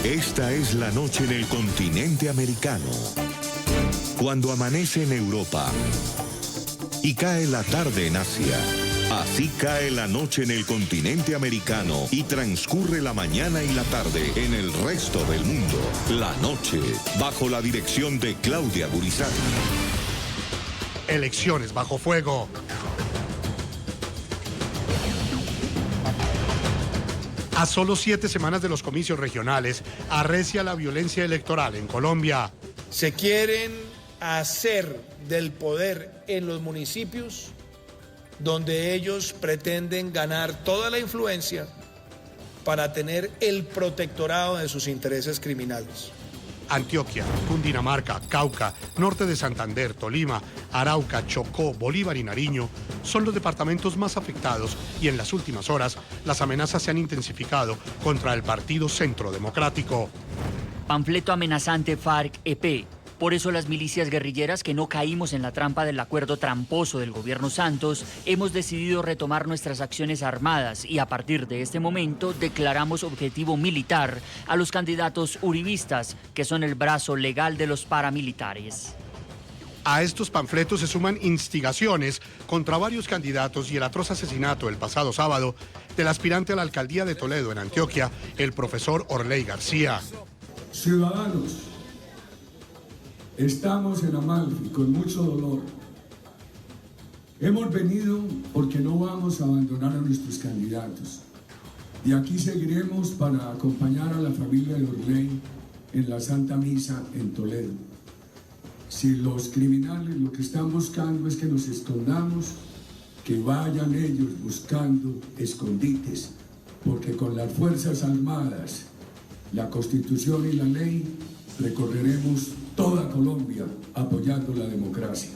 Esta es la noche en el continente americano. Cuando amanece en Europa y cae la tarde en Asia. Así cae la noche en el continente americano y transcurre la mañana y la tarde en el resto del mundo. La noche, bajo la dirección de Claudia Gurizati. Elecciones bajo fuego. A solo 7 semanas de los comicios regionales, arrecia la violencia electoral en Colombia. Se quieren hacer del poder en los municipios donde ellos pretenden ganar toda la influencia para tener el protectorado de sus intereses criminales. Antioquia, Cundinamarca, Cauca, norte de Santander, Tolima, Arauca, Chocó, Bolívar y Nariño son los departamentos más afectados y en las últimas horas las amenazas se han intensificado contra el Partido Centro Democrático. Panfleto amenazante FARC-EP. Por eso las milicias guerrilleras que no caímos en la trampa del acuerdo tramposo del gobierno Santos, hemos decidido retomar nuestras acciones armadas y a partir de este momento declaramos objetivo militar a los candidatos uribistas, que son el brazo legal de los paramilitares. A estos panfletos se suman instigaciones contra varios candidatos y el atroz asesinato el pasado sábado del aspirante a la alcaldía de Toledo en Antioquia, el profesor Orley García. Ciudadanos, estamos en Amalfi con mucho dolor. Hemos venido porque no vamos a abandonar a nuestros candidatos. Y aquí seguiremos para acompañar a la familia de Orley en la Santa Misa en Toledo. Si los criminales lo que están buscando es que nos escondamos, que vayan ellos buscando escondites, porque con las Fuerzas Armadas, la Constitución y la ley recorreremos toda Colombia apoyando la democracia.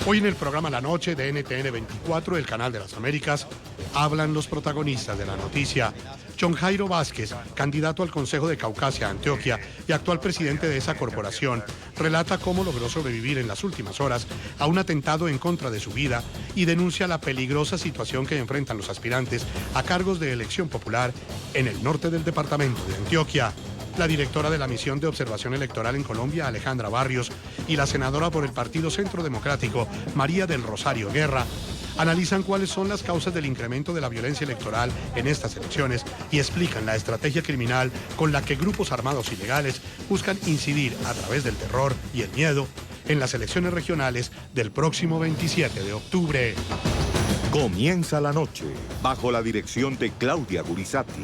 Hoy en el programa La Noche de NTN 24, el Canal de las Américas, hablan los protagonistas de la noticia. John Jairo Vázquez, candidato al Consejo de Caucasia, Antioquia, y actual presidente de esa corporación, relata cómo logró sobrevivir en las últimas horas a un atentado en contra de su vida y denuncia la peligrosa situación que enfrentan los aspirantes a cargos de elección popular en el norte del departamento de Antioquia. La directora de la Misión de Observación Electoral en Colombia, Alejandra Barrios, y la senadora por el Partido Centro Democrático, María del Rosario Guerra, analizan cuáles son las causas del incremento de la violencia electoral en estas elecciones y explican la estrategia criminal con la que grupos armados ilegales buscan incidir a través del terror y el miedo en las elecciones regionales del próximo 27 de octubre. Comienza la noche, bajo la dirección de Claudia Gurizati.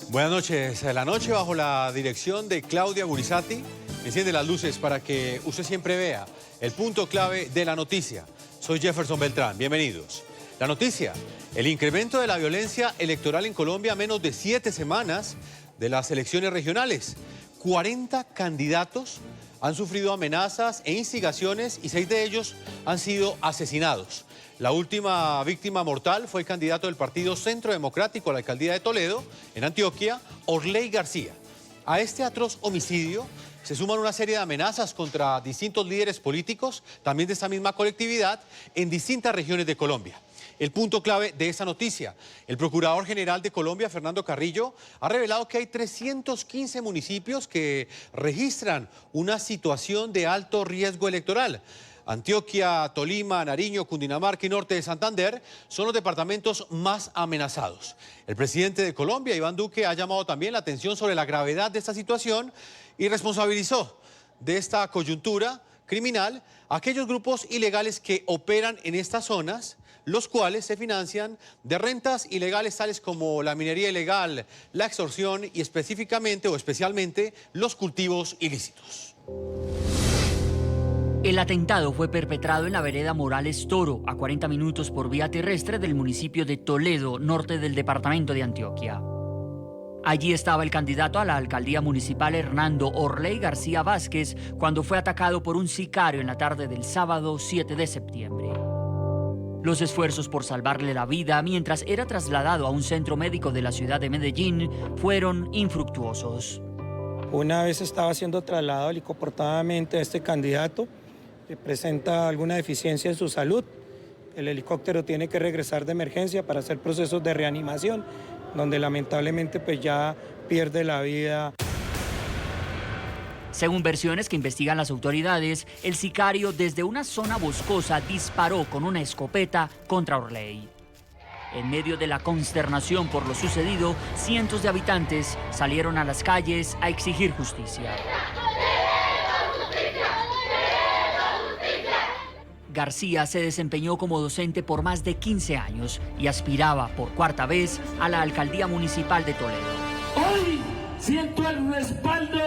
Buenas noches. La noche bajo la dirección de Claudia Gurizati enciende las luces para que usted siempre vea el punto clave de la noticia. Soy Jefferson Beltrán. Bienvenidos. La noticia: el incremento de la violencia electoral en Colombia a menos de 7 semanas de las elecciones regionales. 40 candidatos han sufrido amenazas e instigaciones y 6 de ellos han sido asesinados. La última víctima mortal fue el candidato del Partido Centro Democrático a la alcaldía de Toledo, en Antioquia, Orley García. A este atroz homicidio se suman una serie de amenazas contra distintos líderes políticos, también de esta misma colectividad, en distintas regiones de Colombia. El punto clave de esta noticia: el Procurador General de Colombia, Fernando Carrillo, ha revelado que hay 315 municipios que registran una situación de alto riesgo electoral. Antioquia, Tolima, Nariño, Cundinamarca y norte de Santander son los departamentos más amenazados. El presidente de Colombia, Iván Duque, ha llamado también la atención sobre la gravedad de esta situación y responsabilizó de esta coyuntura criminal a aquellos grupos ilegales que operan en estas zonas, los cuales se financian de rentas ilegales tales como la minería ilegal, la extorsión y específicamente o especialmente los cultivos ilícitos. El atentado fue perpetrado en la vereda Morales Toro, a 40 minutos por vía terrestre del municipio de Toledo, norte del departamento de Antioquia. Allí estaba el candidato a la alcaldía municipal Hernando Orley García Vázquez cuando fue atacado por un sicario en la tarde del sábado 7 de septiembre. Los esfuerzos por salvarle la vida mientras era trasladado a un centro médico de la ciudad de Medellín fueron infructuosos. Una vez estaba siendo trasladado helicoportadamente a este candidato que presenta alguna deficiencia en su salud. el helicóptero tiene que regresar de emergencia para hacer procesos de reanimación, donde lamentablemente pues ya pierde la vida. Según versiones que investigan las autoridades, el sicario desde una zona boscosa disparó con una escopeta contra Orley. En medio de la consternación por lo sucedido, cientos de habitantes salieron a las calles a exigir justicia. García se desempeñó como docente por más de 15 años y aspiraba por cuarta vez a la alcaldía municipal de Toledo. Hoy siento el respaldo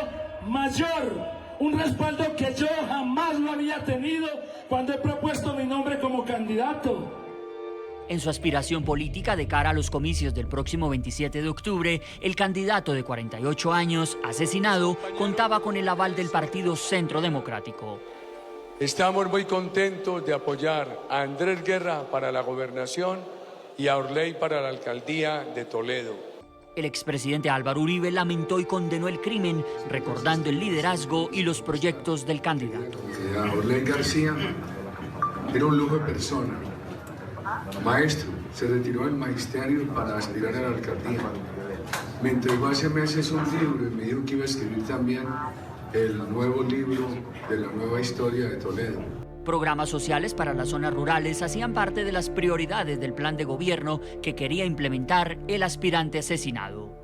mayor, un respaldo que yo jamás lo había tenido cuando he propuesto mi nombre como candidato. En su aspiración política de cara a los comicios del próximo 27 de octubre, el candidato de 48 años, asesinado, contaba con el aval del partido Centro Democrático. Estamos muy contentos de apoyar a Andrés Guerra para la gobernación y a Orley para la alcaldía de Toledo. El expresidente Álvaro Uribe lamentó y condenó el crimen, recordando el liderazgo y los proyectos del candidato. Orley García era un lujo de persona. Maestro, se retiró del magisterio para aspirar a la alcaldía. Me entregó hace meses un libro y me dijo que iba a escribir también el nuevo libro de la nueva historia de Toledo. Programas sociales para las zonas rurales hacían parte de las prioridades del plan de gobierno que quería implementar el aspirante asesinado.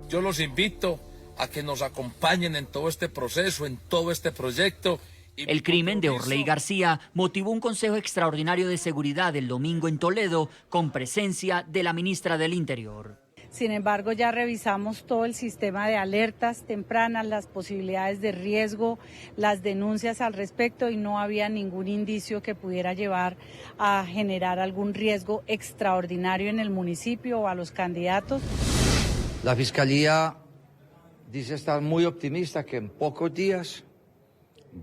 Yo los invito a que nos acompañen en todo este proceso, en todo este proyecto. El crimen de Orley García motivó un consejo extraordinario de seguridad el domingo en Toledo con presencia de la ministra del Interior. Sin embargo, ya revisamos todo el sistema de alertas tempranas, las posibilidades de riesgo, las denuncias al respecto y no había ningún indicio que pudiera llevar a generar algún riesgo extraordinario en el municipio o a los candidatos. La Fiscalía dice estar muy optimista que en pocos días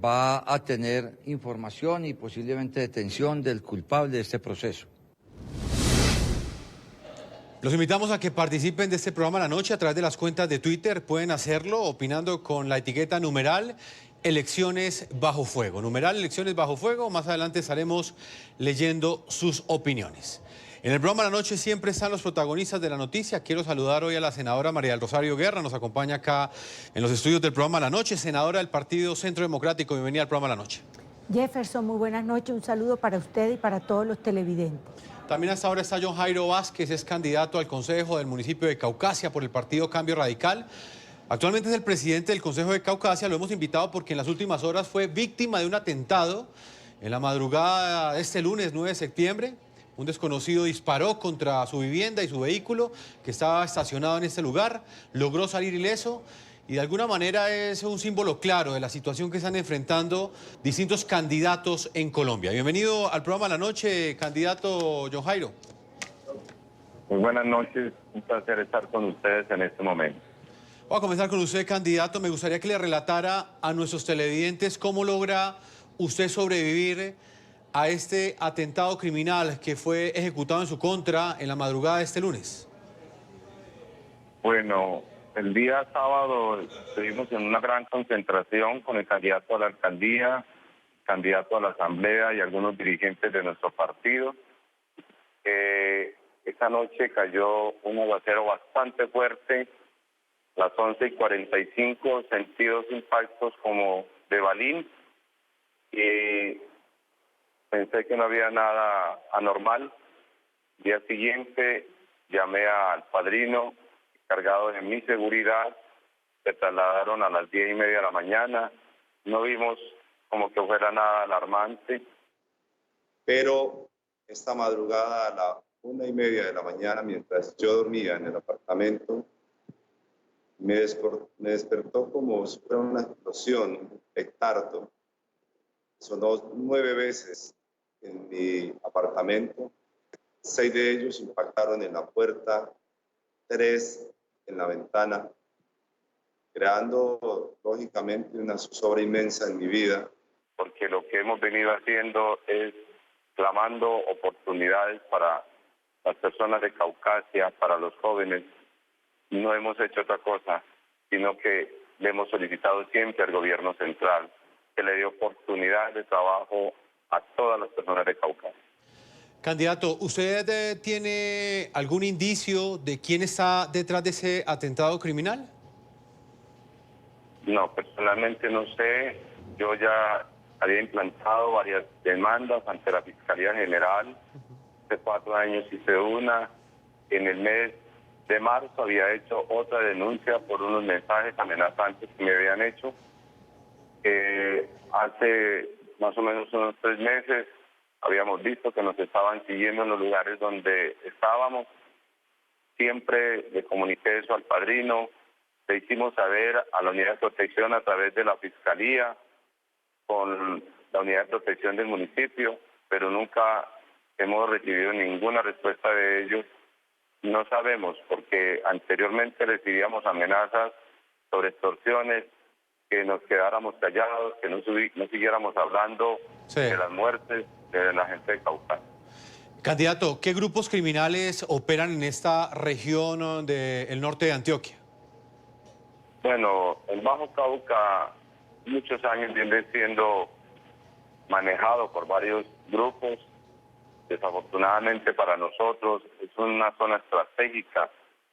va a tener información y posiblemente detención del culpable de este proceso. Los invitamos a que participen de este programa La Noche a través de las cuentas de Twitter. Pueden hacerlo opinando con la etiqueta numeral Elecciones Bajo Fuego. Numeral Elecciones Bajo Fuego. Más adelante estaremos leyendo sus opiniones. En el programa La Noche siempre están los protagonistas de la noticia. Quiero saludar hoy a la senadora María del Rosario Guerra. Nos acompaña acá en los estudios del programa La Noche. Senadora del Partido Centro Democrático. Bienvenida al programa La Noche. Jefferson, muy buenas noches. Un saludo para usted y para todos los televidentes. También hasta ahora está John Jairo Vázquez, es candidato al Consejo del municipio de Caucasia por el partido Cambio Radical. Actualmente es el presidente del Consejo de Caucasia. Lo hemos invitado porque en las últimas horas fue víctima de un atentado. En la madrugada de este lunes 9 de septiembre, un desconocido disparó contra su vivienda y su vehículo que estaba estacionado en este lugar. Logró salir ileso. Y de alguna manera es un símbolo claro de la situación que están enfrentando distintos candidatos en Colombia. Bienvenido al programa La Noche, candidato John Jairo. Muy buenas noches, un placer estar con ustedes en este momento. Voy a comenzar con usted, candidato. Me gustaría que le relatara a nuestros televidentes cómo logra usted sobrevivir a este atentado criminal que fue ejecutado en su contra en la madrugada de este lunes. Bueno, el día sábado estuvimos en una gran concentración con el candidato a la alcaldía, candidato a la asamblea y algunos dirigentes de nuestro partido. Esta noche cayó un aguacero bastante fuerte, las 11:45, sentidos impactos como de balín, y pensé que no había nada anormal. Día siguiente llamé al padrino, cargado de mi seguridad, se trasladaron a las 10:30 de la mañana, no vimos como que fuera nada alarmante. Pero esta madrugada a la 1:30 de la mañana, mientras yo dormía en el apartamento, me despertó como si fuera una explosión, un petardo. Sonó 9 veces en mi apartamento, 6 de ellos impactaron en la puerta, 3 en la ventana, creando lógicamente una zozobra inmensa en mi vida. Porque lo que hemos venido haciendo es clamando oportunidades para las personas de Caucasia, para los jóvenes. No hemos hecho otra cosa, sino que le hemos solicitado siempre al gobierno central que le dé oportunidades de trabajo a todas las personas de Caucasia. Candidato, ¿usted tiene algún indicio de quién está detrás de ese atentado criminal? No, personalmente no sé. Yo ya había implantado varias demandas ante la Fiscalía General. Hace 4 años hice una. En el mes de marzo había hecho otra denuncia por unos mensajes amenazantes que me habían hecho. Hace más o menos unos 3 meses habíamos visto que nos estaban siguiendo en los lugares donde estábamos. Siempre le comuniqué eso al padrino. Le hicimos saber a la Unidad de Protección a través de la Fiscalía, con la Unidad de Protección del municipio, pero nunca hemos recibido ninguna respuesta de ellos. No sabemos, porque anteriormente recibíamos amenazas sobre extorsiones, que nos quedáramos callados, que no siguiéramos hablando de las muertes de la gente de Cauca. Candidato, ¿qué grupos criminales operan en esta región del norte de Antioquia? Bueno, el Bajo Cauca muchos años viene siendo manejado por varios grupos. Desafortunadamente para nosotros es una zona estratégica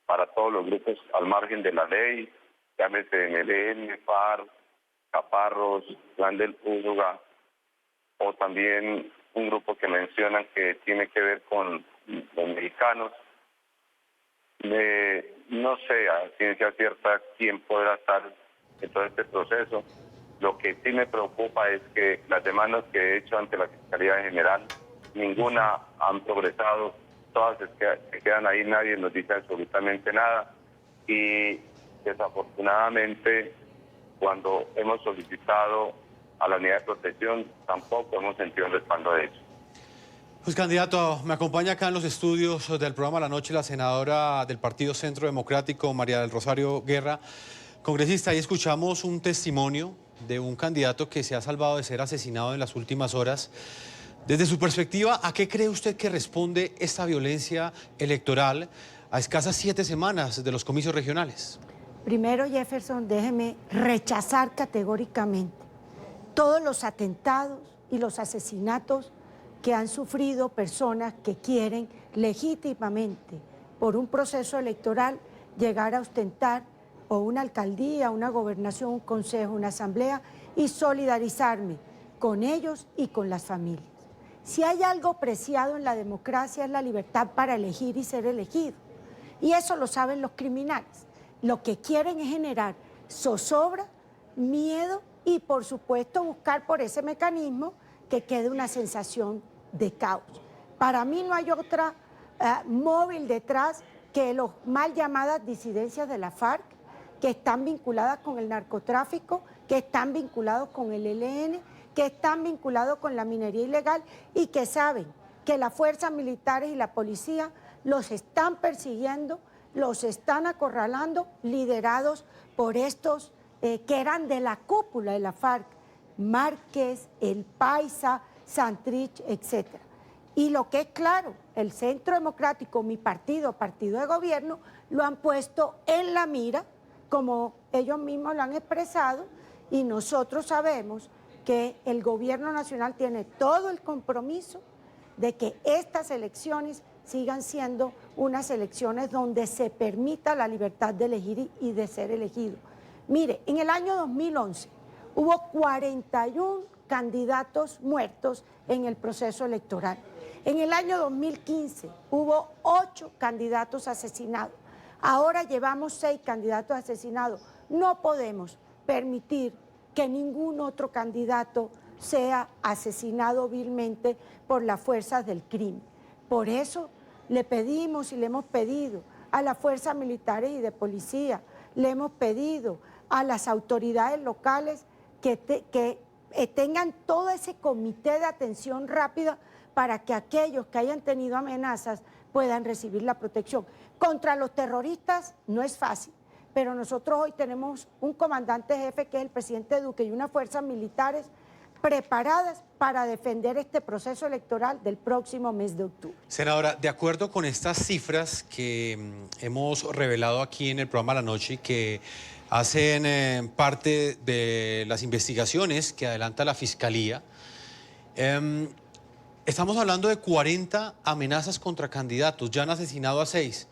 para todos los grupos al margen de la ley, llámese MLN, FARC, Caparros, Clan del Úsuga, o también un grupo que mencionan que tiene que ver con los mexicanos. No sé a ciencia cierta quién podrá estar en todo este proceso. Lo que sí me preocupa es que las demandas que he hecho ante la Fiscalía General, ninguna han progresado, todas se quedan ahí, nadie nos dice absolutamente nada. Y desafortunadamente, cuando hemos solicitado a la Unidad de Protección, tampoco hemos sentido el respaldo de ellos. Pues candidato, me acompaña acá en los estudios del programa La Noche la senadora del Partido Centro Democrático, María del Rosario Guerra. Congresista, ahí escuchamos un testimonio de un candidato que se ha salvado de ser asesinado en las últimas horas. Desde su perspectiva, ¿a qué cree usted que responde esta violencia electoral a escasas 7 semanas de los comicios regionales? Primero, Jefferson, déjeme rechazar categóricamente todos los atentados y los asesinatos que han sufrido personas que quieren legítimamente, por un proceso electoral, llegar a ostentar o una alcaldía, una gobernación, un consejo, una asamblea, y solidarizarme con ellos y con las familias. Si hay algo preciado en la democracia es la libertad para elegir y ser elegido. Y eso lo saben los criminales. Lo que quieren es generar zozobra, miedo y, por supuesto, buscar por ese mecanismo que quede una sensación de caos. Para mí no hay otra móvil detrás que los mal llamadas disidencias de la FARC, que están vinculadas con el narcotráfico, que están vinculados con el ELN, que están vinculados con la minería ilegal y que saben que las fuerzas militares y la policía los están persiguiendo, los están acorralando, liderados por estos que eran de la cúpula de la FARC, Márquez, El Paisa, Santrich, etc. Y lo que es claro, el Centro Democrático, mi partido, partido de gobierno, lo han puesto en la mira, como ellos mismos lo han expresado, y nosotros sabemos que el gobierno nacional tiene todo el compromiso de que estas elecciones sigan siendo unas elecciones donde se permita la libertad de elegir y de ser elegido. Mire, en el año 2011 hubo 41 candidatos muertos en el proceso electoral. En el año 2015 hubo 8 candidatos asesinados. Ahora llevamos 6 candidatos asesinados. No podemos permitir que ningún otro candidato sea asesinado vilmente por las fuerzas del crimen. Por eso le pedimos y le hemos pedido a las fuerzas militares y de policía, le hemos pedido a las autoridades locales que tengan todo ese comité de atención rápida para que aquellos que hayan tenido amenazas puedan recibir la protección. Contra los terroristas no es fácil, pero nosotros hoy tenemos un comandante jefe que es el presidente Duque y unas fuerzas militares preparadas para defender este proceso electoral del próximo mes de octubre. Senadora, de acuerdo con estas cifras que hemos revelado aquí en el programa La Noche, que hacen parte de las investigaciones que adelanta la Fiscalía, Estamos hablando de 40 amenazas contra candidatos, ya han asesinado a 6.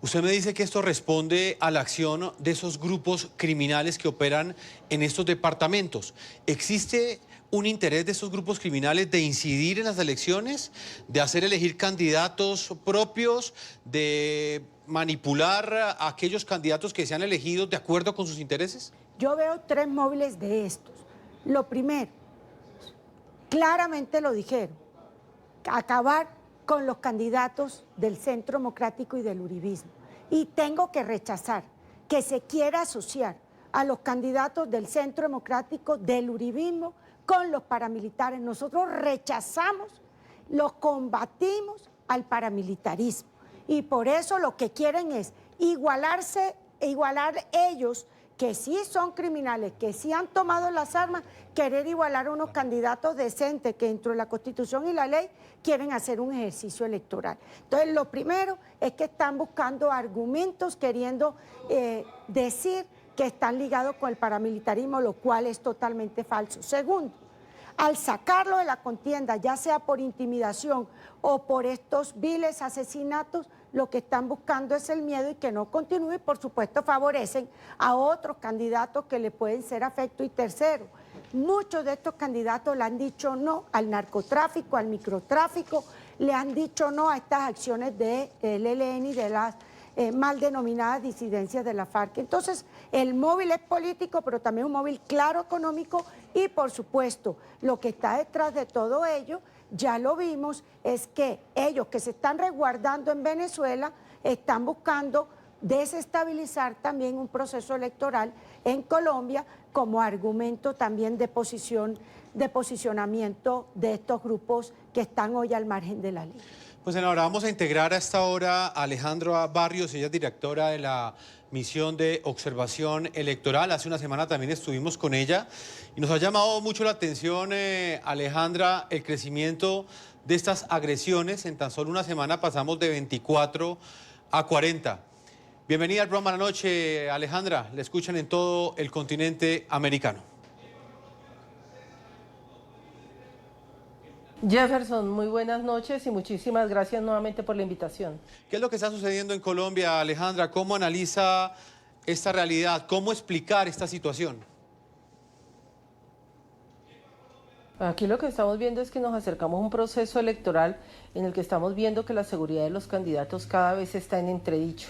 Usted me dice que esto responde a la acción de esos grupos criminales que operan en estos departamentos. ¿Existe un interés de esos grupos criminales de incidir en las elecciones, de hacer elegir candidatos propios, de manipular a aquellos candidatos que sean elegidos de acuerdo con sus intereses? Yo veo 3 móviles de estos. Lo primero, claramente lo dijeron, acabar con los candidatos del Centro Democrático y del uribismo. Y tengo que rechazar que se quiera asociar a los candidatos del Centro Democrático, del uribismo, con los paramilitares. Nosotros rechazamos, los combatimos al paramilitarismo. Y por eso lo que quieren es igualar ellos, que sí son criminales, que sí han tomado las armas, querer igualar a unos candidatos decentes que dentro de la Constitución y la ley quieren hacer un ejercicio electoral. Entonces, lo primero es que están buscando argumentos, queriendo decir que están ligados con el paramilitarismo, lo cual es totalmente falso. Segundo, al sacarlo de la contienda, ya sea por intimidación o por estos viles asesinatos, lo que están buscando es el miedo y que no continúe, y por supuesto favorecen a otros candidatos que le pueden ser afecto. Y tercero, muchos de estos candidatos le han dicho no al narcotráfico, al microtráfico, le han dicho no a estas acciones del ELN y de las mal denominadas disidencias de la FARC. Entonces, el móvil es político, pero también un móvil claro económico y, por supuesto, lo que está detrás de todo ello, ya lo vimos, es que ellos que se están resguardando en Venezuela están buscando desestabilizar también un proceso electoral en Colombia como argumento también de posicionamiento de estos grupos que están hoy al margen de la ley. Pues ahora vamos a integrar a esta hora a Alejandra Barrios, ella es directora de la misión de observación electoral. Hace una semana también estuvimos con ella y nos ha llamado mucho la atención, Alejandra, el crecimiento de estas agresiones. En tan solo una semana pasamos de 24 a 40. Bienvenida al programa de la noche, Alejandra. La escuchan en todo el continente americano. Jefferson, muy buenas noches y muchísimas gracias nuevamente por la invitación. ¿Qué es lo que está sucediendo en Colombia, Alejandra? ¿Cómo analiza esta realidad? ¿Cómo explicar esta situación? Aquí lo que estamos viendo es que nos acercamos a un proceso electoral en el que estamos viendo que la seguridad de los candidatos cada vez está en entredicho.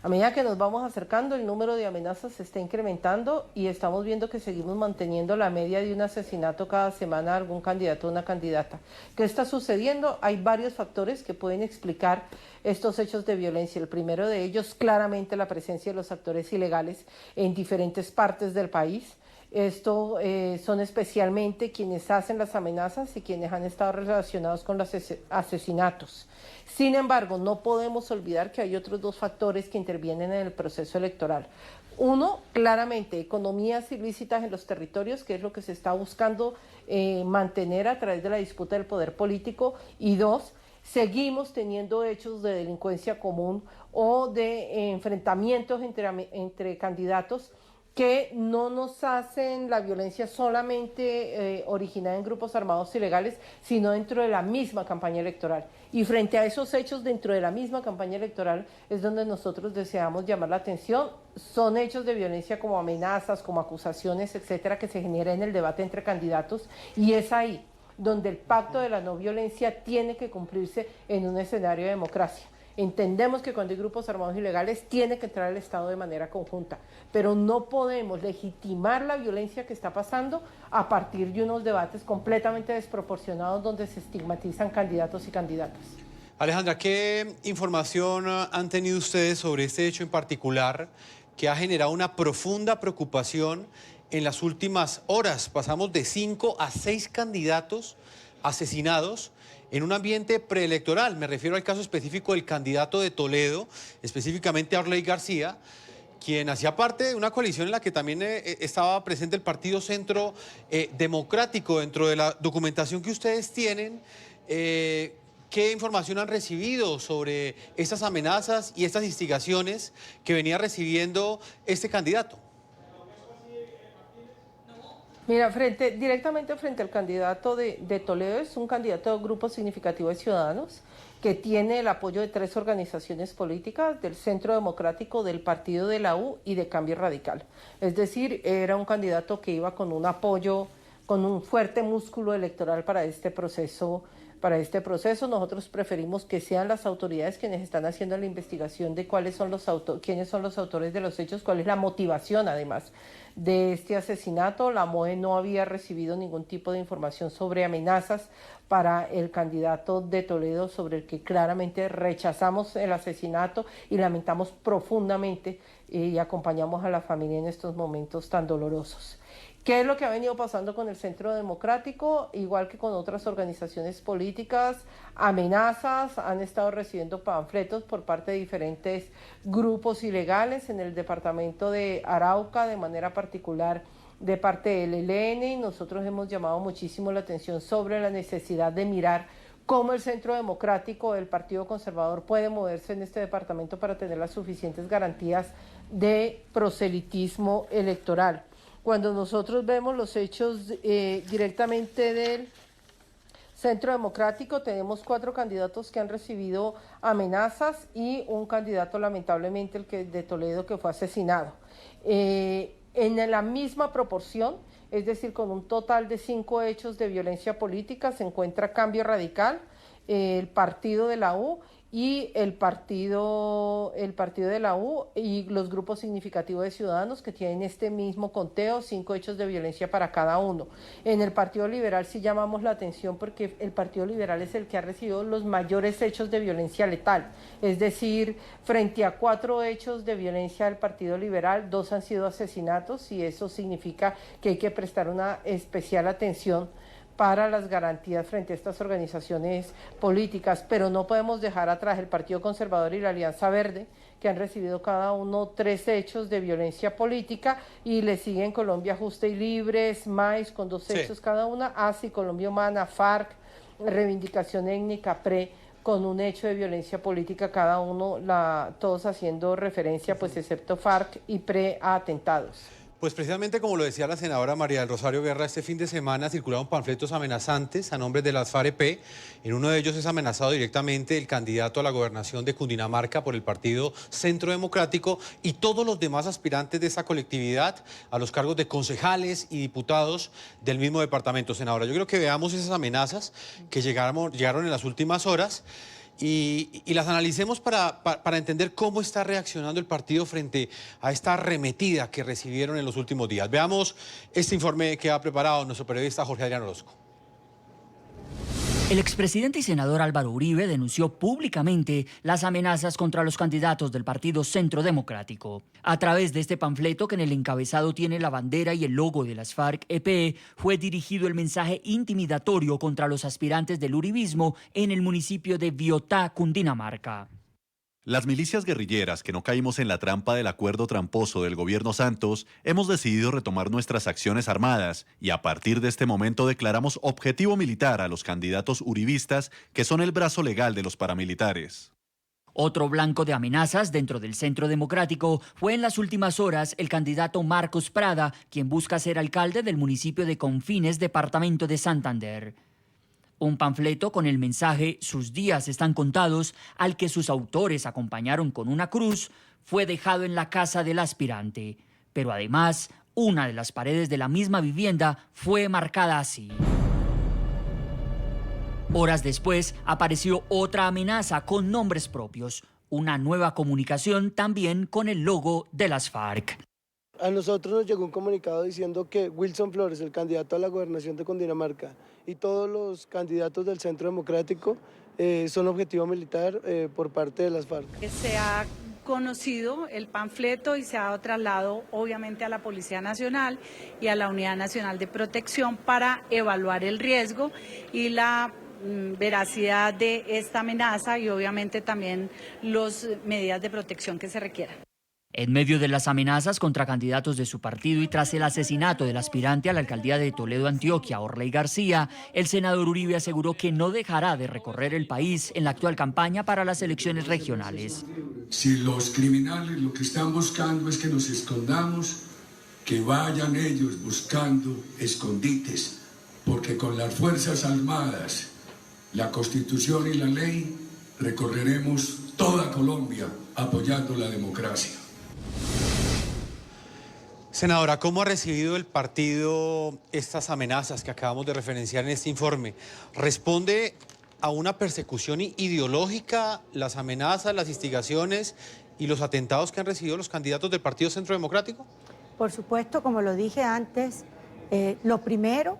A medida que nos vamos acercando, el número de amenazas se está incrementando y estamos viendo que seguimos manteniendo la media de un asesinato cada semana a algún candidato o una candidata. ¿Qué está sucediendo? Hay varios factores que pueden explicar estos hechos de violencia. El primero de ellos, claramente, la presencia de los actores ilegales en diferentes partes del país. Esto son especialmente quienes hacen las amenazas y quienes han estado relacionados con los asesinatos. Sin embargo, no podemos olvidar que hay otros 2 factores que intervienen en el proceso electoral. Uno, claramente, economías ilícitas en los territorios, que es lo que se está buscando mantener a través de la disputa del poder político. Y 2, seguimos teniendo hechos de delincuencia común o de enfrentamientos entre candidatos que no nos hacen la violencia solamente originada en grupos armados ilegales, sino dentro de la misma campaña electoral. Y frente a esos hechos dentro de la misma campaña electoral es donde nosotros deseamos llamar la atención. Son hechos de violencia como amenazas, como acusaciones, etcétera, que se genera en el debate entre candidatos, y es ahí donde el pacto de la no violencia tiene que cumplirse en un escenario de democracia. Entendemos que cuando hay grupos armados ilegales tiene que entrar el Estado de manera conjunta, pero no podemos legitimar la violencia que está pasando a partir de unos debates completamente desproporcionados donde se estigmatizan candidatos y candidatas. Alejandra, ¿qué información han tenido ustedes sobre este hecho en particular que ha generado una profunda preocupación en las últimas horas? Pasamos de 5 a 6 candidatos asesinados en un ambiente preelectoral. Me refiero al caso específico del candidato de Toledo, específicamente a Arley García, quien hacía parte de una coalición en la que también estaba presente el Partido Centro Democrático. Dentro de la documentación que ustedes tienen, ¿qué información han recibido sobre estas amenazas y estas instigaciones que venía recibiendo este candidato? Mira, directamente frente al candidato de Toledo, es un candidato de grupo significativo de ciudadanos que tiene el apoyo de 3 organizaciones políticas, del Centro Democrático, del Partido de la U y de Cambio Radical. Es decir, era un candidato que iba con un apoyo, con un fuerte músculo electoral para este proceso. Nosotros preferimos que sean las autoridades quienes están haciendo la investigación de quiénes son los autores de los hechos, cuál es la motivación además de este asesinato. La MOE no había recibido ningún tipo de información sobre amenazas para el candidato de Toledo, sobre el que claramente rechazamos el asesinato y lamentamos profundamente y acompañamos a la familia en estos momentos tan dolorosos. ¿Qué es lo que ha venido pasando con el Centro Democrático? Igual que con otras organizaciones políticas, amenazas, han estado recibiendo panfletos por parte de diferentes grupos ilegales en el departamento de Arauca, de manera particular de parte del ELN, y nosotros hemos llamado muchísimo la atención sobre la necesidad de mirar cómo el Centro Democrático del Partido Conservador puede moverse en este departamento para tener las suficientes garantías de proselitismo electoral. Cuando nosotros vemos los hechos directamente del Centro Democrático, tenemos 4 candidatos que han recibido amenazas y un candidato, lamentablemente, el que de Toledo, que fue asesinado. En la misma proporción, es decir, con un total de 5 hechos de violencia política, se encuentra Cambio Radical, el Partido de la U y el partido de la U y los grupos significativos de ciudadanos, que tienen este mismo conteo, 5 hechos de violencia para cada uno. En el Partido Liberal sí llamamos la atención porque el Partido Liberal es el que ha recibido los mayores hechos de violencia letal, es decir, frente a 4 hechos de violencia del Partido Liberal, 2 han sido asesinatos, y eso significa que hay que prestar una especial atención para las garantías frente a estas organizaciones políticas, pero no podemos dejar atrás el Partido Conservador y la Alianza Verde, que han recibido cada uno 3 hechos de violencia política, y le siguen Colombia Justa y Libre, SMAIS con 2 hechos cada una, ASI, Colombia Humana, FARC, Reivindicación Étnica, PRE, con un hecho de violencia política cada uno, todos haciendo referencia, pues excepto FARC y PRE, a atentados. Pues precisamente como lo decía la senadora María del Rosario Guerra, este fin de semana circularon panfletos amenazantes a nombre de las FARC-EP. En uno de ellos es amenazado directamente el candidato a la gobernación de Cundinamarca por el Partido Centro Democrático y todos los demás aspirantes de esa colectividad a los cargos de concejales y diputados del mismo departamento. Senadora, yo creo que veamos esas amenazas que llegaron en las últimas horas. Y las analicemos para entender cómo está reaccionando el partido frente a esta arremetida que recibieron en los últimos días. Veamos este informe que ha preparado nuestro periodista Jorge Adrián Orozco. El expresidente y senador Álvaro Uribe denunció públicamente las amenazas contra los candidatos del Partido Centro Democrático. A través de este panfleto, que en el encabezado tiene la bandera y el logo de las FARC-EP, fue dirigido el mensaje intimidatorio contra los aspirantes del uribismo en el municipio de Biotá, Cundinamarca. Las milicias guerrilleras que no caímos en la trampa del acuerdo tramposo del gobierno Santos, hemos decidido retomar nuestras acciones armadas y a partir de este momento declaramos objetivo militar a los candidatos uribistas que son el brazo legal de los paramilitares. Otro blanco de amenazas dentro del Centro Democrático fue en las últimas horas el candidato Marcos Prada, quien busca ser alcalde del municipio de Confines, departamento de Santander. Un panfleto con el mensaje "Sus días están contados", al que sus autores acompañaron con una cruz, fue dejado en la casa del aspirante. Pero además, una de las paredes de la misma vivienda fue marcada así. Horas después, apareció otra amenaza con nombres propios. Una nueva comunicación también con el logo de las FARC. A nosotros nos llegó un comunicado diciendo que Wilson Flores, el candidato a la gobernación de Cundinamarca, y todos los candidatos del Centro Democrático son objetivo militar por parte de las FARC. Se ha conocido el panfleto y se ha dado traslado obviamente a la Policía Nacional y a la Unidad Nacional de Protección para evaluar el riesgo y la veracidad de esta amenaza y obviamente también las medidas de protección que se requieran. En medio de las amenazas contra candidatos de su partido y tras el asesinato del aspirante a la alcaldía de Toledo, Antioquia, Orley García, el senador Uribe aseguró que no dejará de recorrer el país en la actual campaña para las elecciones regionales. Si los criminales lo que están buscando es que nos escondamos, que vayan ellos buscando escondites, porque con las Fuerzas Armadas, la Constitución y la ley recorreremos toda Colombia apoyando la democracia. Senadora, ¿cómo ha recibido el partido estas amenazas que acabamos de referenciar en este informe? ¿Responde a una persecución ideológica las amenazas, las instigaciones y los atentados que han recibido los candidatos del Partido Centro Democrático? Por supuesto, como lo dije antes, lo primero,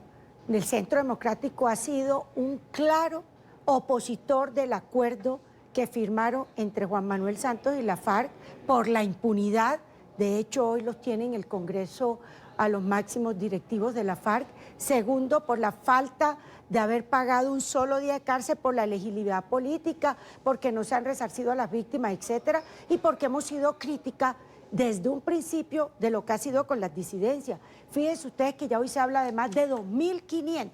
el Centro Democrático ha sido un claro opositor del acuerdo que firmaron entre Juan Manuel Santos y la FARC por la impunidad. De hecho, hoy los tiene en el Congreso a los máximos directivos de la FARC. Segundo, por la falta de haber pagado un solo día de cárcel por la elegibilidad política, porque no se han resarcido a las víctimas, etcétera, y porque hemos sido críticas desde un principio de lo que ha sido con las disidencias. Fíjense ustedes que ya hoy se habla de más de 2.500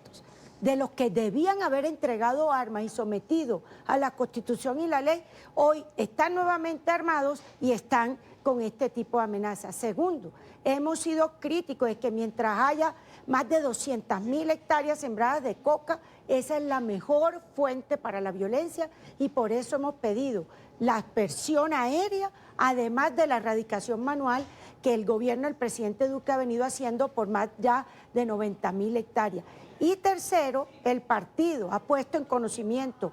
de los que debían haber entregado armas y sometido a la Constitución y la ley, hoy están nuevamente armados y están con este tipo de amenazas. Segundo, hemos sido críticos de que mientras haya más de 200.000 hectáreas sembradas de coca, esa es la mejor fuente para la violencia y por eso hemos pedido la aspersión aérea, además de la erradicación manual que el gobierno del presidente Duque ha venido haciendo por más ya de 90.000 hectáreas. Y tercero, el partido ha puesto en conocimiento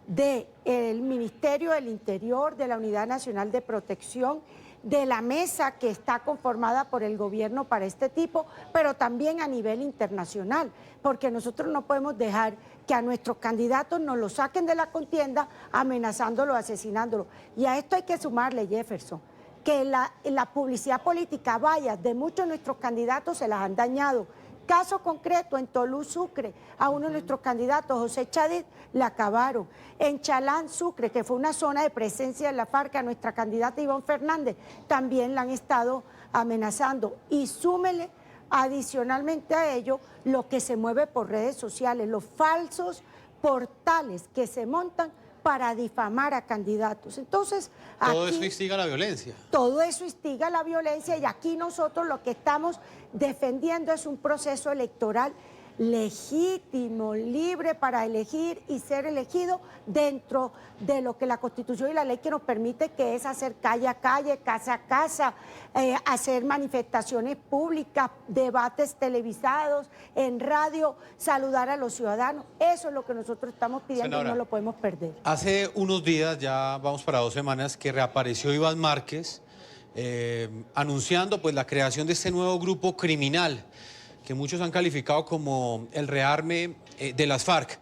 del Ministerio del Interior, de la Unidad Nacional de Protección, de la mesa que está conformada por el gobierno para este tipo, pero también a nivel internacional, porque nosotros no podemos dejar que a nuestros candidatos nos lo saquen de la contienda amenazándolo, asesinándolo. Y a esto hay que sumarle, Jefferson, que la publicidad política vaya de muchos de nuestros candidatos se las han dañado. Caso concreto, en Tolú, Sucre, a uno de nuestros candidatos, José Chávez, le acabaron. En Chalán, Sucre, que fue una zona de presencia de la FARC, a nuestra candidata Ivonne Fernández, también la han estado amenazando. Y súmele adicionalmente a ello lo que se mueve por redes sociales, los falsos portales que se montan para difamar a candidatos. Entonces, todo aquí, eso instiga la violencia. Todo eso instiga la violencia y aquí nosotros lo que estamos defendiendo es un proceso electoral legítimo, libre para elegir y ser elegido dentro de lo que la Constitución y la ley que nos permite, que es hacer calle a calle, casa a casa, hacer manifestaciones públicas, debates televisados, en radio, saludar a los ciudadanos. Eso es lo que nosotros estamos pidiendo. Senadora, y no lo podemos perder. Hace unos días, ya vamos para 2 semanas, que reapareció Iván Márquez anunciando pues la creación de este nuevo grupo criminal que muchos han calificado como el rearme de las FARC.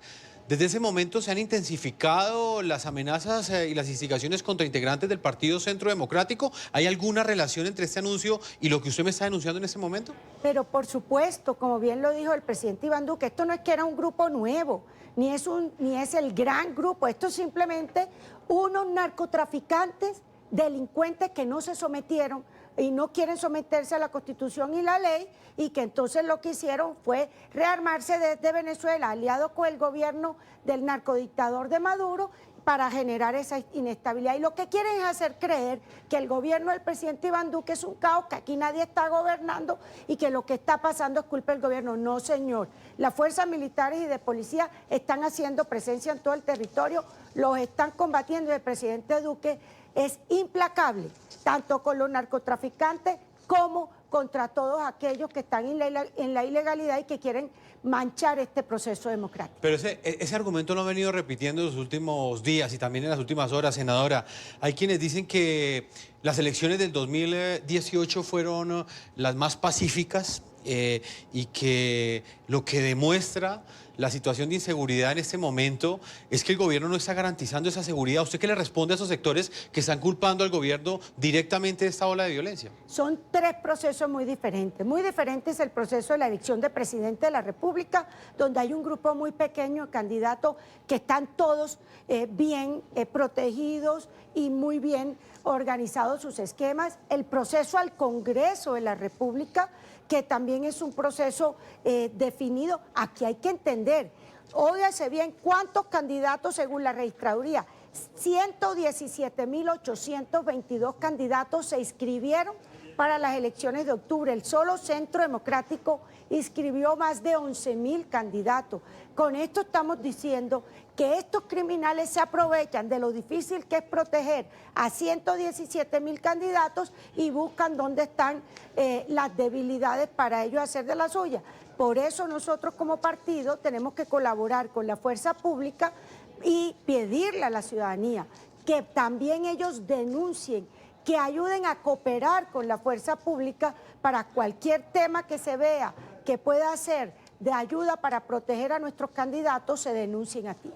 Desde ese momento se han intensificado las amenazas y las instigaciones contra integrantes del Partido Centro Democrático. ¿Hay alguna relación entre este anuncio y lo que usted me está denunciando en este momento? Pero por supuesto, como bien lo dijo el presidente Iván Duque, esto no es que era un grupo nuevo, ni es el gran grupo, esto es simplemente unos narcotraficantes, delincuentes que no se sometieron y no quieren someterse a la Constitución y la ley, y que entonces lo que hicieron fue rearmarse desde Venezuela, aliado con el gobierno del narcodictador de Maduro, para generar esa inestabilidad. Y lo que quieren es hacer creer que el gobierno del presidente Iván Duque es un caos, que aquí nadie está gobernando y que lo que está pasando es culpa del gobierno. No, señor. Las fuerzas militares y de policía están haciendo presencia en todo el territorio, los están combatiendo, y el presidente Duque es implacable, tanto con los narcotraficantes como contra todos aquellos que están en la ilegalidad y que quieren manchar este proceso democrático. Pero ese argumento lo han venido repitiendo en los últimos días y también en las últimas horas, senadora. Hay quienes dicen que las elecciones del 2018 fueron las más pacíficas y que lo que demuestra la situación de inseguridad en este momento es que el gobierno no está garantizando esa seguridad. ¿Usted qué le responde a esos sectores que están culpando al gobierno directamente de esta ola de violencia? Son 3 procesos muy diferentes. Muy diferente es el proceso de la elección de presidente de la República, donde hay un grupo muy pequeño de candidatos que están todos bien protegidos y muy bien organizados sus esquemas. El proceso al Congreso de la República, que también es un proceso definido. Aquí hay que entender, óigase bien, ¿cuántos candidatos según la registraduría? 117.822 candidatos se inscribieron para las elecciones de octubre. El solo Centro Democrático inscribió más de 11.000 candidatos. Con esto estamos diciendo que estos criminales se aprovechan de lo difícil que es proteger a 117.000 candidatos y buscan dónde están las debilidades para ellos hacer de la suya. Por eso nosotros como partido tenemos que colaborar con la fuerza pública y pedirle a la ciudadanía que también ellos denuncien, que ayuden a cooperar con la fuerza pública para cualquier tema que se vea que pueda ser de ayuda para proteger a nuestros candidatos, se denuncien aquí.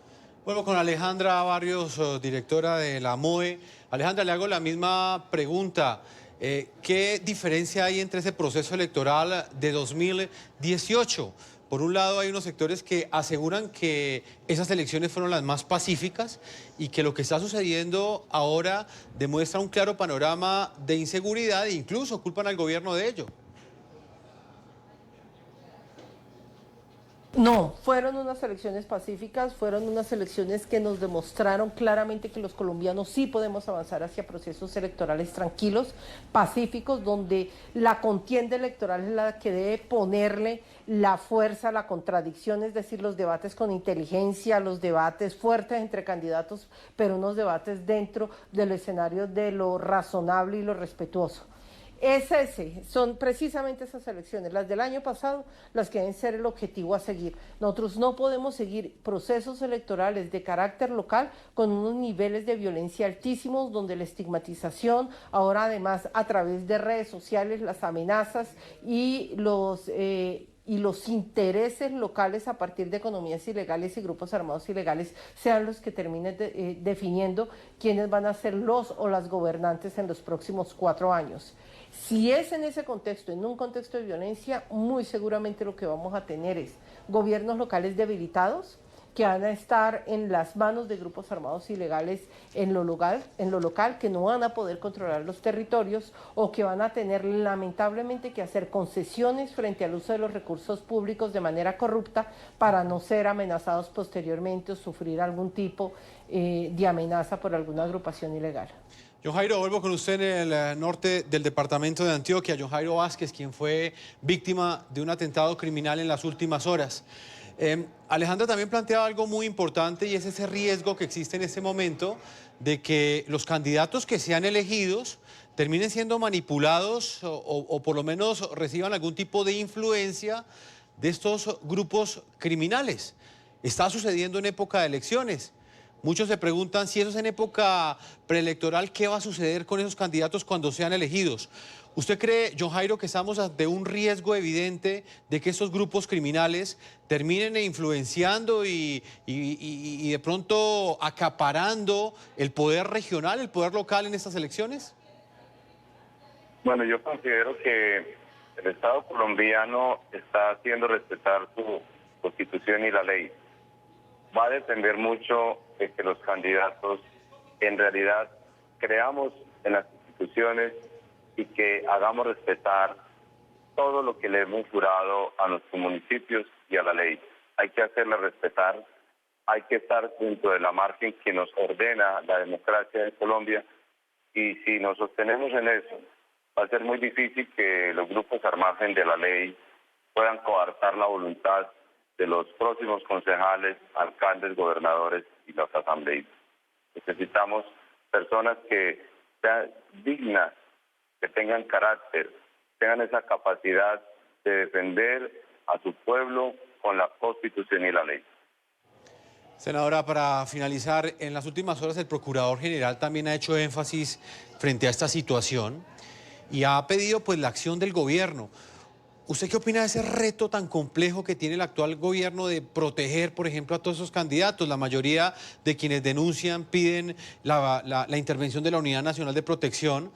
Vuelvo con Alejandra Barrios, directora de la MOE. Alejandra, le hago la misma pregunta. ¿Qué diferencia hay entre ese proceso electoral de 2018? Por un lado, hay unos sectores que aseguran que esas elecciones fueron las más pacíficas y que lo que está sucediendo ahora demuestra un claro panorama de inseguridad e incluso culpan al gobierno de ello. No, fueron unas elecciones pacíficas, fueron unas elecciones que nos demostraron claramente que los colombianos sí podemos avanzar hacia procesos electorales tranquilos, pacíficos, donde la contienda electoral es la que debe ponerle la fuerza a la contradicción, es decir, los debates con inteligencia, los debates fuertes entre candidatos, pero unos debates dentro del escenario de lo razonable y lo respetuoso. Son precisamente esas elecciones, las del año pasado, las que deben ser el objetivo a seguir. Nosotros no podemos seguir procesos electorales de carácter local con unos niveles de violencia altísimos, donde la estigmatización, ahora además a través de redes sociales, las amenazas y los intereses locales a partir de economías ilegales y grupos armados ilegales sean los que terminen definiendo quiénes van a ser los o las gobernantes en los próximos 4 años. Si es en ese contexto, en un contexto de violencia, muy seguramente lo que vamos a tener es gobiernos locales debilitados que van a estar en las manos de grupos armados ilegales en lo local, que no van a poder controlar los territorios o que van a tener lamentablemente que hacer concesiones frente al uso de los recursos públicos de manera corrupta para no ser amenazados posteriormente o sufrir algún tipo de amenaza por alguna agrupación ilegal. John Jairo, vuelvo con usted en el norte del departamento de Antioquia. John Jairo Vázquez, quien fue víctima de un atentado criminal en las últimas horas. Alejandra también planteaba algo muy importante y es ese riesgo que existe en este momento de que los candidatos que sean elegidos terminen siendo manipulados o por lo menos reciban algún tipo de influencia de estos grupos criminales. Está sucediendo en época de elecciones. Muchos se preguntan si eso es en época preelectoral, ¿qué va a suceder con esos candidatos cuando sean elegidos? ¿Usted cree, John Jairo, que estamos ante un riesgo evidente de que esos grupos criminales terminen influenciando y de pronto acaparando el poder regional, el poder local en estas elecciones? Bueno, yo considero que el Estado colombiano está haciendo respetar su Constitución y la ley. Va a depender mucho de que los candidatos en realidad creamos en las instituciones y que hagamos respetar todo lo que le hemos jurado a nuestros municipios y a la ley. Hay que hacerla respetar, hay que estar dentro de la margen que nos ordena la democracia en Colombia, y si nos sostenemos en eso, va a ser muy difícil que los grupos al margen de la ley puedan coartar la voluntad de los próximos concejales, alcaldes, gobernadores y los asambleístas. Necesitamos personas que sean dignas, que tengan carácter, tengan esa capacidad de defender a su pueblo con la Constitución y la ley. Senadora, para finalizar, en las últimas horas el Procurador General también ha hecho énfasis frente a esta situación y ha pedido pues la acción del gobierno. ¿Usted qué opina de ese reto tan complejo que tiene el actual gobierno de proteger, por ejemplo, a todos esos candidatos? La mayoría de quienes denuncian piden la intervención de la Unidad Nacional de Protección,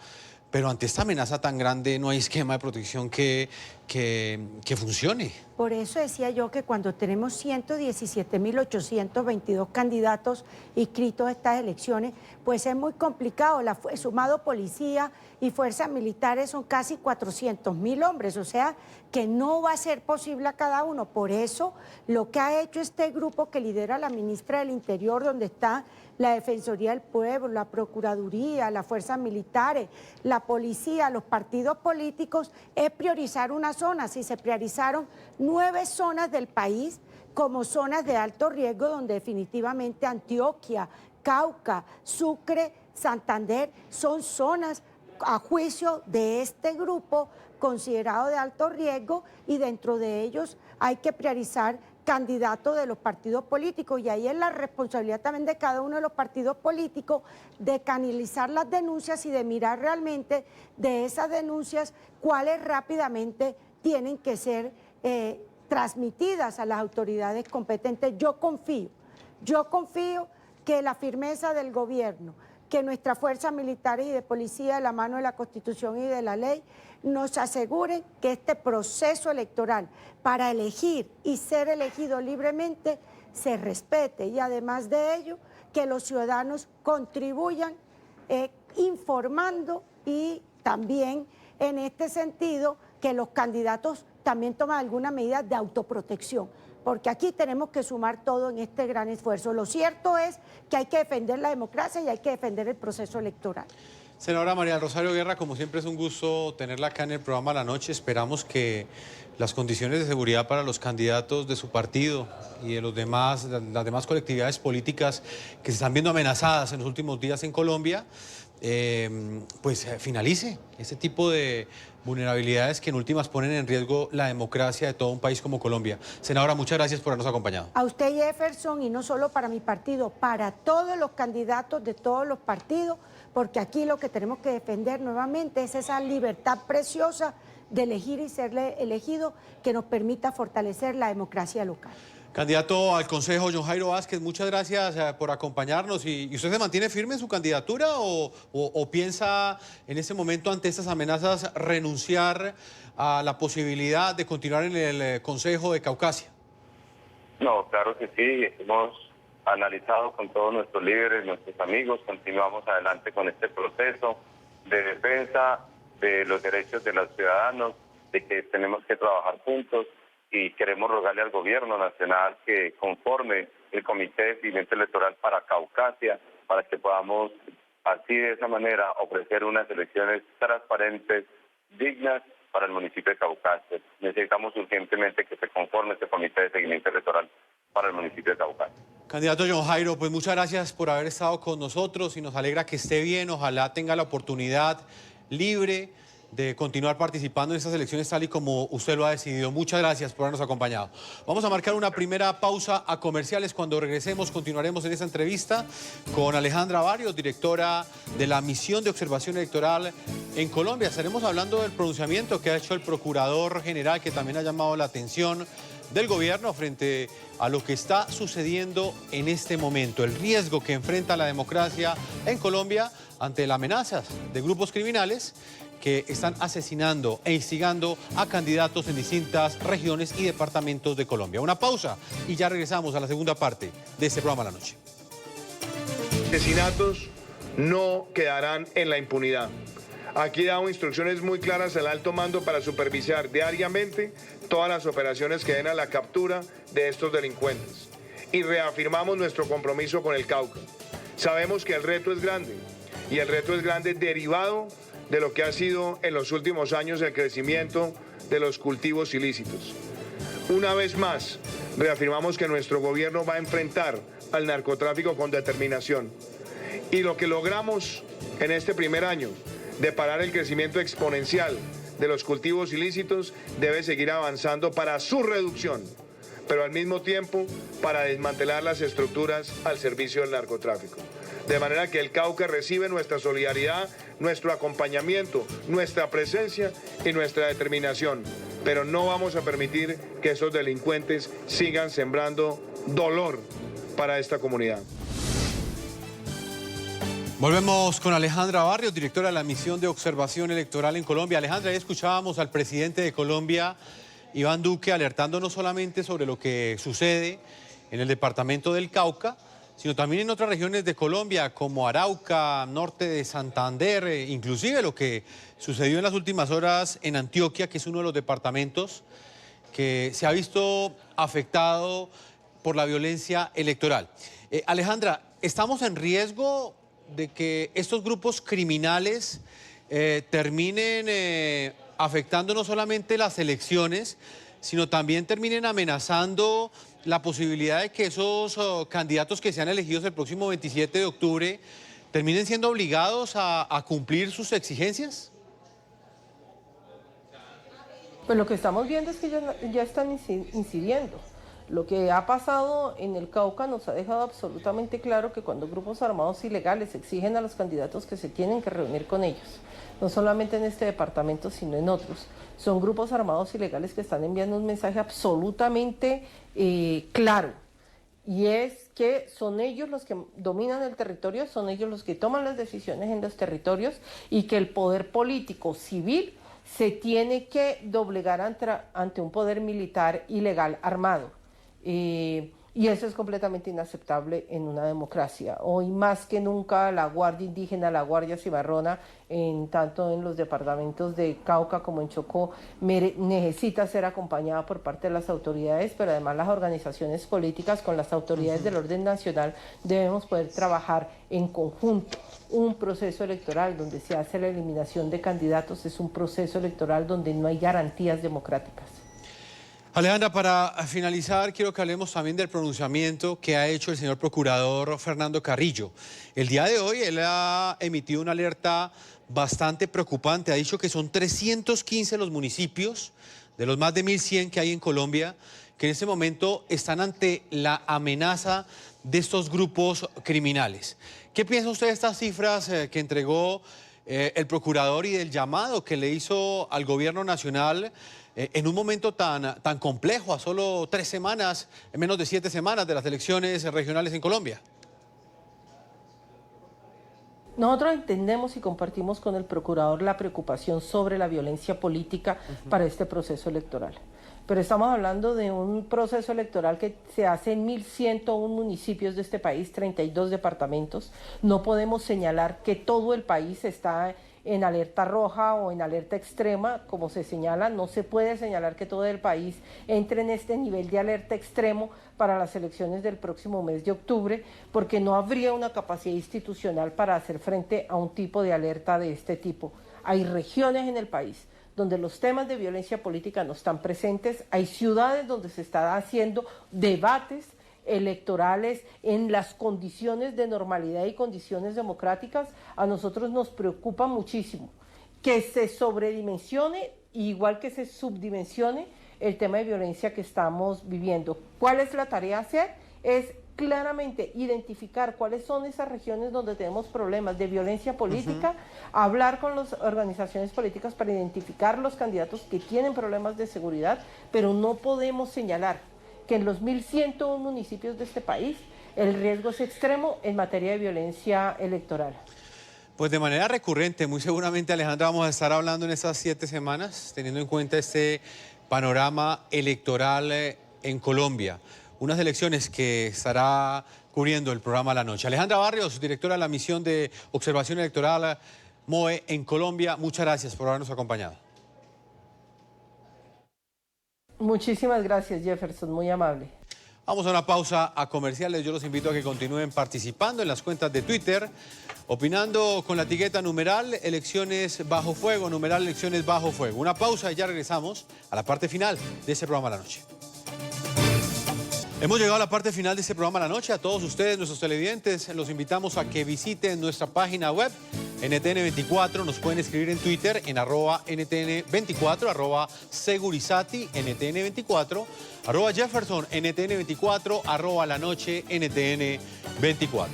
pero ante esta amenaza tan grande no hay esquema de protección que que funcione. Por eso decía yo que cuando tenemos 117.822 candidatos inscritos a estas elecciones, pues es muy complicado. Sumado policía y fuerzas militares son casi 400.000 hombres, o sea que no va a ser posible a cada uno. Por eso lo que ha hecho este grupo que lidera la ministra del Interior, donde está la Defensoría del Pueblo, la Procuraduría, las fuerzas militares, la policía, los partidos políticos, es priorizar una zona. Si se priorizaron 9 zonas del país como zonas de alto riesgo, donde definitivamente Antioquia, Cauca, Sucre, Santander son zonas a juicio de este grupo considerado de alto riesgo, y dentro de ellos hay que priorizar candidatos de los partidos políticos, y ahí es la responsabilidad también de cada uno de los partidos políticos de canalizar las denuncias y de mirar realmente de esas denuncias cuáles rápidamente tienen que ser transmitidas a las autoridades competentes. Yo confío que la firmeza del gobierno, que nuestras fuerzas militares y de policía, de la mano de la Constitución y de la ley, nos aseguren que este proceso electoral para elegir y ser elegido libremente se respete, y además de ello, que los ciudadanos contribuyan informando, y también en este sentido que los candidatos también tomen alguna medida de autoprotección, porque aquí tenemos que sumar todo en este gran esfuerzo. Lo cierto es que hay que defender la democracia y hay que defender el proceso electoral. Senadora María del Rosario Guerra, como siempre es un gusto tenerla acá en el programa La Noche. Esperamos que las condiciones de seguridad para los candidatos de su partido y de las demás colectividades políticas que se están viendo amenazadas en los últimos días en Colombia, pues finalice ese tipo de vulnerabilidades que en últimas ponen en riesgo la democracia de todo un país como Colombia. Senadora, muchas gracias por habernos acompañado. A usted, Jefferson, y no solo para mi partido, para todos los candidatos de todos los partidos, porque aquí lo que tenemos que defender nuevamente es esa libertad preciosa de elegir y ser elegido, que nos permita fortalecer la democracia local. Candidato al Consejo, John Jairo Vázquez, muchas gracias por acompañarnos. ¿Y usted se mantiene firme en su candidatura o piensa en este momento, ante estas amenazas, renunciar a la posibilidad de continuar en el Consejo de Caucasia? No, claro que sí. Hemos analizado con todos nuestros líderes, nuestros amigos, continuamos adelante con este proceso de defensa de los derechos de los ciudadanos, de que tenemos que trabajar juntos, y queremos rogarle al gobierno nacional que conforme el Comité de Seguimiento Electoral para Caucasia, para que podamos así de esa manera ofrecer unas elecciones transparentes, dignas para el municipio de Caucasia. Necesitamos urgentemente que se conforme este Comité de Seguimiento Electoral para el municipio de Caucasia. Candidato John Jairo, pues muchas gracias por haber estado con nosotros y nos alegra que esté bien. Ojalá tenga la oportunidad libre de continuar participando en estas elecciones tal y como usted lo ha decidido. Muchas gracias por habernos acompañado. Vamos a marcar una primera pausa a comerciales. Cuando regresemos continuaremos en esta entrevista con Alejandra Barrios, directora de la Misión de Observación Electoral en Colombia. Estaremos hablando del pronunciamiento que ha hecho el Procurador General, que también ha llamado la atención del gobierno frente a lo que está sucediendo en este momento, el riesgo que enfrenta la democracia en Colombia ante las amenazas de grupos criminales que están asesinando e instigando a candidatos en distintas regiones y departamentos de Colombia. Una pausa y ya regresamos a la segunda parte de este programa La Noche. Asesinatos no quedarán en la impunidad. Aquí he dado instrucciones muy claras al alto mando para supervisar diariamente todas las operaciones que den a la captura de estos delincuentes. Y reafirmamos nuestro compromiso con el Cauca. Sabemos que el reto es grande, y el reto es grande derivado de lo que ha sido en los últimos años el crecimiento de los cultivos ilícitos. Una vez más, reafirmamos que nuestro gobierno va a enfrentar al narcotráfico con determinación. Y lo que logramos en este primer año de parar el crecimiento exponencial de los cultivos ilícitos debe seguir avanzando para su reducción, pero al mismo tiempo para desmantelar las estructuras al servicio del narcotráfico. De manera que el Cauca recibe nuestra solidaridad, nuestro acompañamiento, nuestra presencia y nuestra determinación. Pero no vamos a permitir que esos delincuentes sigan sembrando dolor para esta comunidad. Volvemos con Alejandra Barrios, directora de la misión de observación electoral en Colombia. Alejandra, ahí escuchábamos al presidente de Colombia, Iván Duque, alertando no solamente sobre lo que sucede en el departamento del Cauca, sino también en otras regiones de Colombia, como Arauca, norte de Santander, inclusive lo que sucedió en las últimas horas en Antioquia, que es uno de los departamentos que se ha visto afectado por la violencia electoral. Alejandra, ¿estamos en riesgo de que estos grupos criminales terminen afectando no solamente las elecciones, sino también terminen amenazando la posibilidad de que esos candidatos que sean elegidos el próximo 27 de octubre terminen siendo obligados a cumplir sus exigencias? Pues lo que estamos viendo es que ya están incidiendo. Lo que ha pasado en el Cauca nos ha dejado absolutamente claro que cuando grupos armados ilegales exigen a los candidatos que se tienen que reunir con ellos, no solamente en este departamento, sino en otros, son grupos armados ilegales que están enviando un mensaje absolutamente claro, y es que son ellos los que dominan el territorio, son ellos los que toman las decisiones en los territorios, y que el poder político civil se tiene que doblegar ante un poder militar ilegal armado. Y eso es completamente inaceptable en una democracia. Hoy más que nunca la Guardia Indígena, la Guardia Cimarrona, tanto en los departamentos de Cauca como en Chocó, necesita ser acompañada por parte de las autoridades, pero además las organizaciones políticas con las autoridades del orden nacional debemos poder trabajar en conjunto. Un proceso electoral donde se hace la eliminación de candidatos es un proceso electoral donde no hay garantías democráticas. Alejandra, para finalizar, quiero que hablemos también del pronunciamiento que ha hecho el señor procurador Fernando Carrillo. El día de hoy él ha emitido una alerta bastante preocupante. Ha dicho que son 315 los municipios, de los más de 1.100 que hay en Colombia, que en este momento están ante la amenaza de estos grupos criminales. ¿Qué piensa usted de estas cifras que entregó el procurador y del llamado que le hizo al gobierno nacional en un momento tan complejo, a solo 3 semanas, en menos de 7 semanas de las elecciones regionales en Colombia? Nosotros entendemos y compartimos con el procurador la preocupación sobre la violencia política para este proceso electoral. Pero estamos hablando de un proceso electoral que se hace en 1.101 municipios de este país, 32 departamentos. No podemos señalar que todo el país está en alerta roja o en alerta extrema, como se señala. No se puede señalar que todo el país entre en este nivel de alerta extremo para las elecciones del próximo mes de octubre, porque no habría una capacidad institucional para hacer frente a un tipo de alerta de este tipo. Hay regiones en el país donde los temas de violencia política no están presentes, hay ciudades donde se están haciendo debates electorales en las condiciones de normalidad y condiciones democráticas. A nosotros nos preocupa muchísimo que se sobredimensione, igual que se subdimensione, el tema de violencia que estamos viviendo. ¿Cuál es la tarea a hacer? Es claramente identificar cuáles son esas regiones donde tenemos problemas de violencia política, hablar con las organizaciones políticas para identificar los candidatos que tienen problemas de seguridad, pero no podemos señalar que en los 1.101 municipios de este país el riesgo es extremo en materia de violencia electoral. Pues de manera recurrente, muy seguramente, Alejandra, vamos a estar hablando en estas 7 semanas, teniendo en cuenta este panorama electoral en Colombia. Unas elecciones que estará cubriendo el programa La Noche. Alejandra Barrios, directora de la misión de observación electoral MOE en Colombia, muchas gracias por habernos acompañado. Muchísimas gracias, Jefferson, muy amable. Vamos a una pausa a comerciales. Yo los invito a que continúen participando en las cuentas de Twitter, opinando con la etiqueta numeral elecciones bajo fuego, numeral elecciones bajo fuego. Una pausa y ya regresamos a la parte final de este programa La Noche. Hemos llegado a la parte final de este programa La Noche. A todos ustedes, nuestros televidentes, los invitamos a que visiten nuestra página web NTN24. Nos pueden escribir en Twitter en @NTN24, @Segurizati NTN24, @Jefferson NTN24, La Noche NTN24.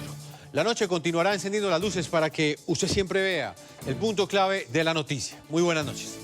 La Noche continuará encendiendo las luces para que usted siempre vea el punto clave de la noticia. Muy buenas noches.